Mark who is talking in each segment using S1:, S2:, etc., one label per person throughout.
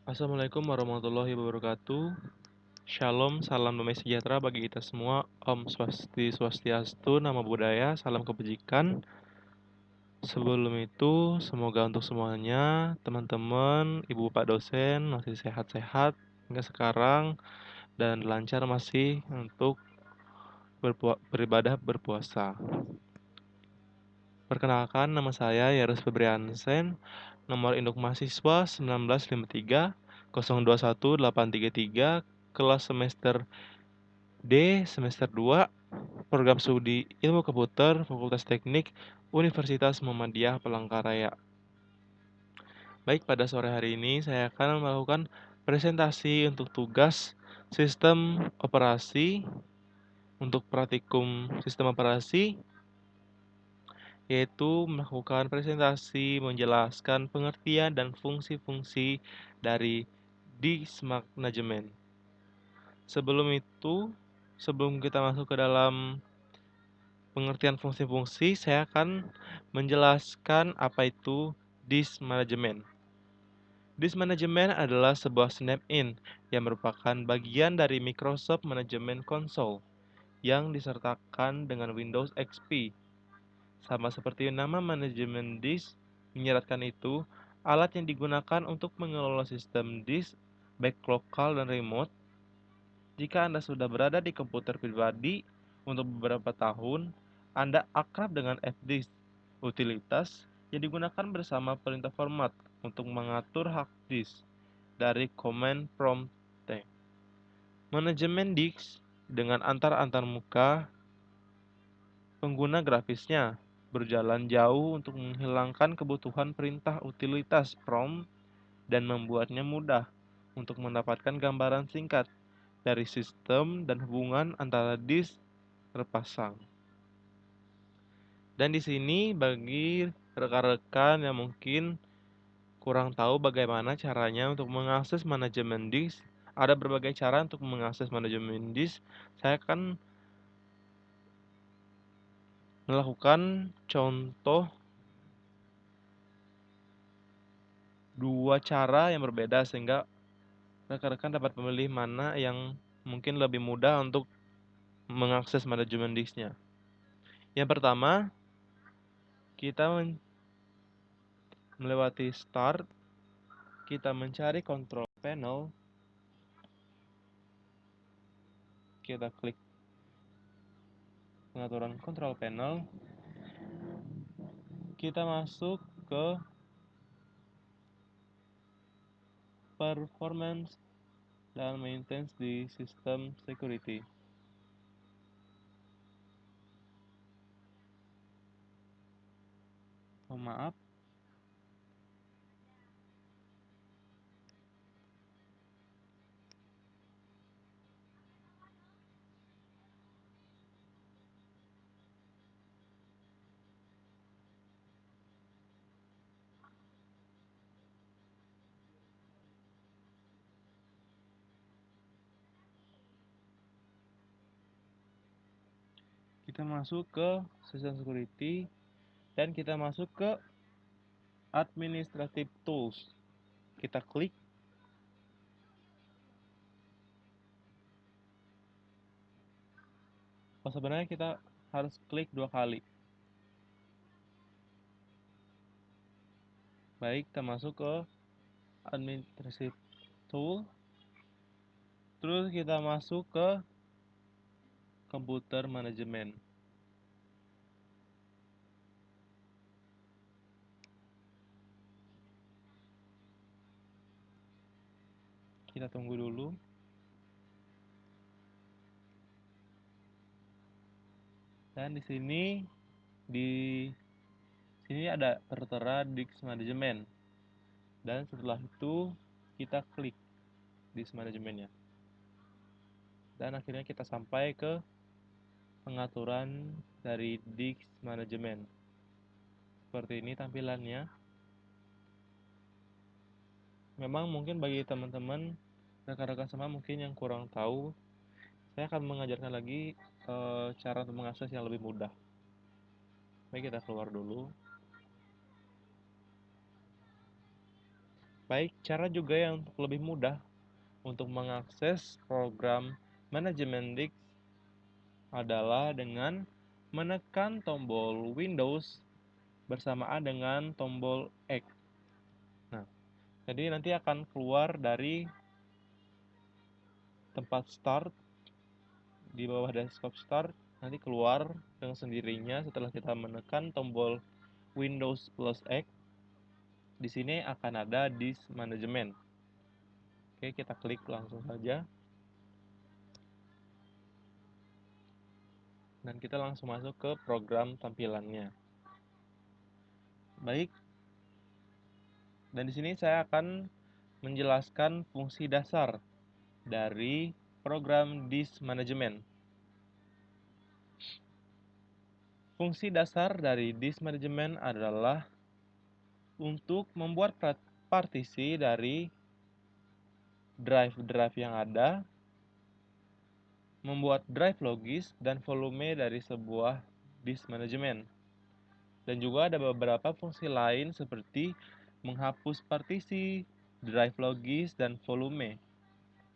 S1: Assalamualaikum warahmatullahi wabarakatuh. Shalom, salam damai sejahtera bagi kita semua. Om Swastiastu, Namo Buddhaya, salam kebajikan. Sebelum itu, semoga untuk semuanya, teman-teman, ibu bapak dosen masih sehat-sehat hingga sekarang dan lancar masih untuk beribadah berpuasa. Perkenalkan, nama saya Yarus Febriansen, nomor induk mahasiswa 1953 021 833, kelas semester D, semester 2, program studi Ilmu Komputer, Fakultas Teknik, Universitas Muhammadiyah Palangkaraya. Baik, pada sore hari ini saya akan melakukan presentasi untuk tugas sistem operasi untuk praktikum sistem operasi, yaitu melakukan presentasi menjelaskan pengertian dan fungsi-fungsi dari disk management. Sebelum kita masuk ke dalam pengertian fungsi-fungsi, saya akan menjelaskan apa itu disk management. Disk management adalah sebuah snap-in yang merupakan bagian dari Microsoft Management Console yang disertakan dengan Windows XP. Sama seperti nama manajemen disk menyeratkan itu, alat yang digunakan untuk mengelola sistem disk, baik lokal dan remote. Jika Anda sudah berada di komputer pribadi untuk beberapa tahun, Anda akrab dengan fdisk, utilitas yang digunakan bersama perintah format untuk mengatur hard disk dari command prompt. Manajemen disk dengan antar-muka pengguna grafisnya berjalan jauh untuk menghilangkan kebutuhan perintah utilitas prompt dan membuatnya mudah untuk mendapatkan gambaran singkat dari sistem dan hubungan antara disk terpasang. Dan di sini bagi rekan-rekan yang mungkin kurang tahu bagaimana caranya untuk mengakses manajemen disk, ada berbagai cara untuk mengakses manajemen disk. Saya akan melakukan contoh dua cara yang berbeda sehingga rekan-rekan dapat memilih mana yang mungkin lebih mudah untuk mengakses manajemen disknya. Yang pertama, kita melewati Start, kita mencari Control Panel, kita klik pengaturan Control Panel, kita masuk ke Performance dan Maintenance di System Security. Oh, maaf. Kita masuk ke System Security dan kita masuk ke Administrative Tools. Kita klik. Sebenarnya kita harus klik 2 kali. Baik, kita masuk ke Administrative Tool. Terus kita masuk ke Computer Management. Kita tunggu dulu. Dan di sini ada tertera Disk Management. Dan setelah itu kita klik Disk Managementnya. Dan akhirnya kita sampai ke pengaturan dari Disk Management. Seperti ini tampilannya. Memang mungkin bagi teman-teman rekan-rekan semua mungkin yang kurang tahu, saya akan mengajarkan lagi cara untuk mengakses yang lebih mudah. Baik, kita keluar dulu. Baik, cara juga yang untuk lebih mudah untuk mengakses program manajemen disk adalah dengan menekan tombol Windows bersamaan dengan tombol X. Nah, jadi nanti akan keluar dari tempat start di bawah desktop start, nanti keluar dengan sendirinya setelah kita menekan tombol Windows plus X. Di sini akan ada disk management. Oke, kita klik langsung saja. Dan kita langsung masuk ke program tampilannya. Baik, dan di sini saya akan menjelaskan fungsi dasar dari program disk management. Fungsi dasar dari disk management adalah untuk membuat partisi dari drive-drive yang ada, membuat drive logis dan volume dari sebuah disk management. Dan juga ada beberapa fungsi lain seperti menghapus partisi, drive logis, dan volume,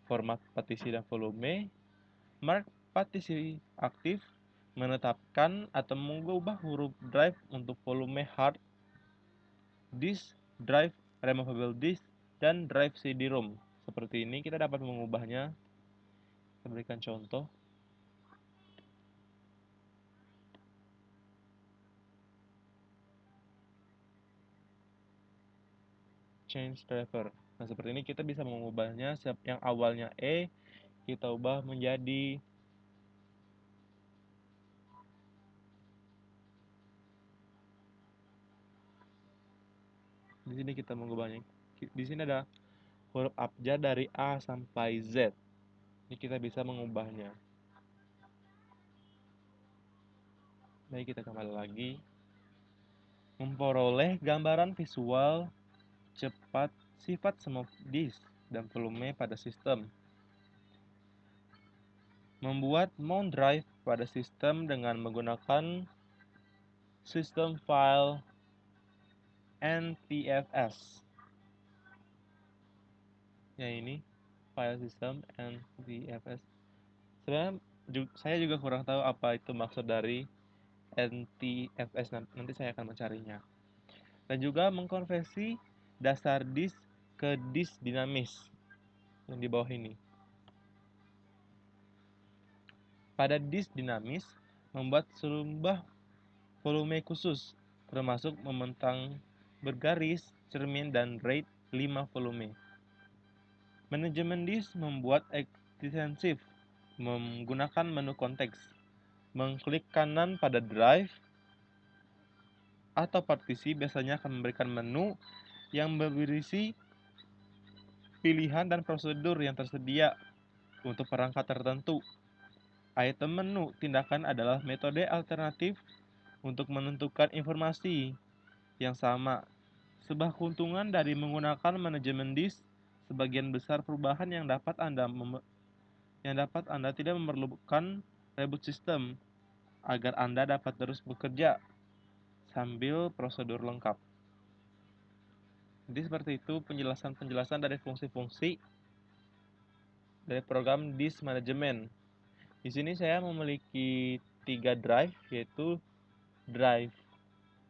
S1: format partisi dan volume, mark partisi aktif, menetapkan atau mengubah huruf drive untuk volume hard disk, drive removable disk, dan drive CD-ROM. Seperti ini kita dapat mengubahnya. Kita berikan contoh. Change driver. Nah, seperti ini kita bisa mengubahnya yang awalnya E kita ubah menjadi di sini kita mengubahnya. Di sini ada huruf abjad dari A sampai Z. Ini kita bisa mengubahnya. Baik, kita kembali lagi. Memperoleh gambaran visual cepat sifat semua disk dan volume pada sistem. Membuat mount drive pada sistem dengan menggunakan sistem file NTFS. Ya, ini file system NTFS. Sebenarnya saya juga kurang tahu apa itu maksud dari NTFS. Nanti saya akan mencarinya. Dan juga mengkonversi dasar disk ke disk dinamis yang di bawah ini. Pada disk dinamis, membuat sebuah volume khusus, termasuk membentang bergaris, cermin, dan RAID 5 volume. Manajemen disk membuat ekstensif menggunakan menu konteks. Mengklik kanan pada drive atau partisi biasanya akan memberikan menu yang berisi pilihan dan prosedur yang tersedia untuk perangkat tertentu. Item menu tindakan adalah metode alternatif untuk menentukan informasi yang sama. Sebuah keuntungan dari menggunakan manajemen disk, sebagian besar perubahan yang dapat Anda tidak memerlukan reboot sistem agar Anda dapat terus bekerja sambil prosedur lengkap. Jadi seperti itu penjelasan dari fungsi-fungsi dari program disk management. Di sini saya memiliki 3 drive, yaitu drive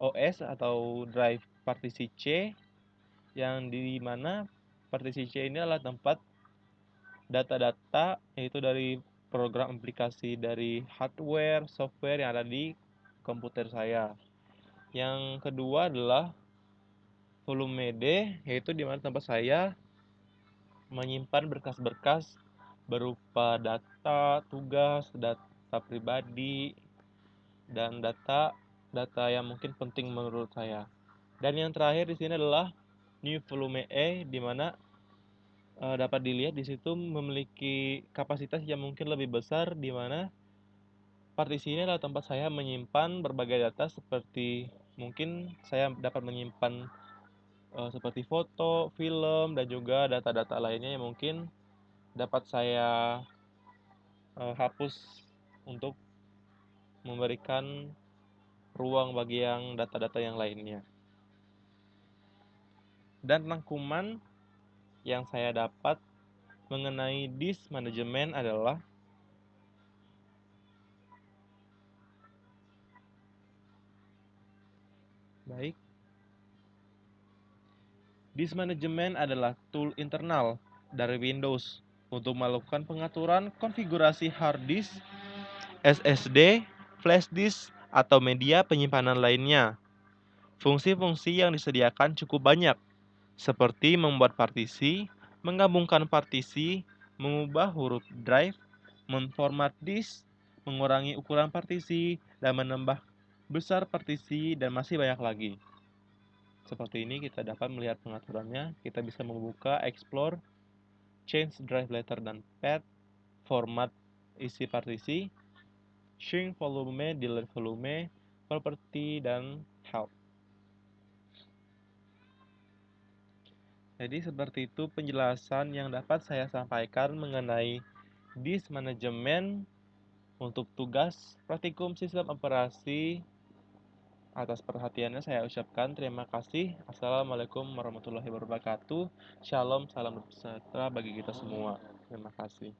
S1: OS atau drive partisi C, yang di mana partisi C ini adalah tempat data-data, yaitu dari program aplikasi dari hardware, software yang ada di komputer saya. Yang kedua adalah volume D, yaitu di mana tempat saya menyimpan berkas-berkas berupa data tugas, data pribadi, dan data yang mungkin penting menurut saya. Dan yang terakhir di sini adalah new volume E, di mana dapat dilihat di situ memiliki kapasitas yang mungkin lebih besar, di mana partisi ini adalah tempat saya menyimpan berbagai data seperti mungkin saya dapat menyimpan seperti foto, film, dan juga data-data lainnya yang mungkin dapat saya hapus untuk memberikan ruang bagi yang data-data yang lainnya. Dan rangkuman yang saya dapat mengenai disk manajemen adalah baik, disk manajemen adalah tool internal dari Windows untuk melakukan pengaturan konfigurasi hard disk, SSD, flash disk, atau media penyimpanan lainnya. Fungsi-fungsi yang disediakan cukup banyak, seperti membuat partisi, menggabungkan partisi, mengubah huruf drive, memformat disk, mengurangi ukuran partisi, dan menambah besar partisi, dan masih banyak lagi. Seperti ini kita dapat melihat pengaturannya. Kita bisa membuka, explore, change drive letter dan path, format isi partisi, shrink volume, delete volume, property, dan help. Jadi seperti itu penjelasan yang dapat saya sampaikan mengenai disk manajemen untuk tugas praktikum sistem operasi. Atas perhatiannya saya ucapkan terima kasih. Assalamualaikum warahmatullahi wabarakatuh. Shalom, salam sejahtera bagi kita semua. Terima kasih.